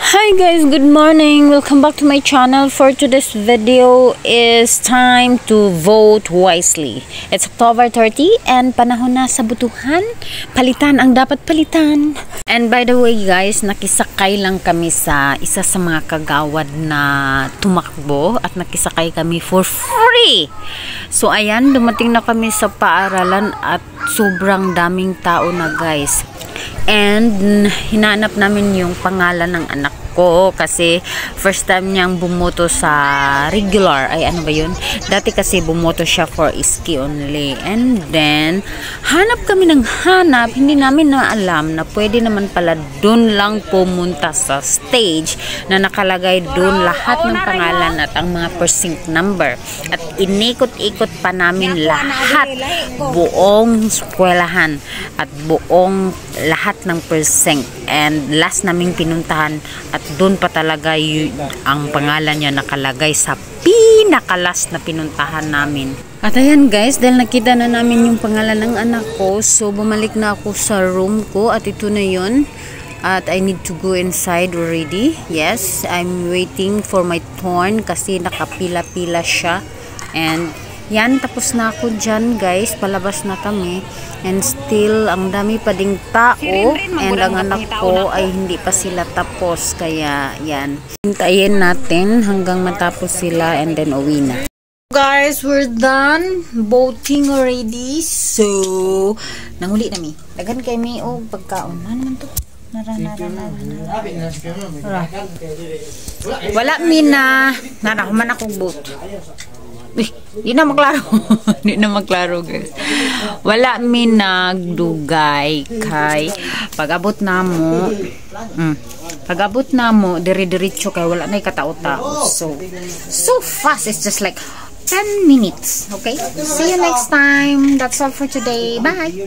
Hi guys, good morning. Welcome back to my channel. For today's video is time to vote wisely. It's October 30 and panahon na sa butuhan. Palitan ang dapat palitan. And by the way guys, nakisakay lang kami sa isa sa mga kagawad na tumakbo at nakisakay kami for free. So ayan, dumating na kami sa paaralan at sobrang daming tao na guys. And hinanap namin yung pangalan ng anak ko kasi first time niyang bumoto sa regular. Ay ano ba yun? Dati kasi bumoto siya for iski only. And then hanap kami ng hanap. Hindi namin na alam na pwede naman pala dun lang pumunta sa stage na nakalagay dun lahat ng pangalan at ang mga precinct number. At inikot-ikot pa namin lahat, buong eskwelahan at buong lahat ng precinct. And last naming pinuntahan at doon pa talaga ang pangalan niya nakalagay sa pinakalas na pinuntahan namin. At ayan guys, dahil nakita na namin yung pangalan ng anak ko, so bumalik na ako sa room ko at ito na yun. At I need to go inside already. Yes, I'm waiting for my turn kasi nakapila-pila siya. And yan, tapos na ako dyan guys, palabas na kami. And still, ang dami pa ding tao. And ang anak ko ay hindi pa sila tapos. Kaya yan, hintayin natin hanggang matapos sila and then uwi na. Guys, we're done voting already. So, nanguli na mi. Daghan kay mi o pagkaon. Ano naman to? Wala mi na. Narakuman akong vote. Di na maklaro. Di na maklaro guys. Wala mi nagdugay kay pag-abot na mo. Pag-abot na mo dire-diretso kay wala na katao-tao. So fast. It's just like 10 minutes. Okay? See you next time. That's all for today. Bye.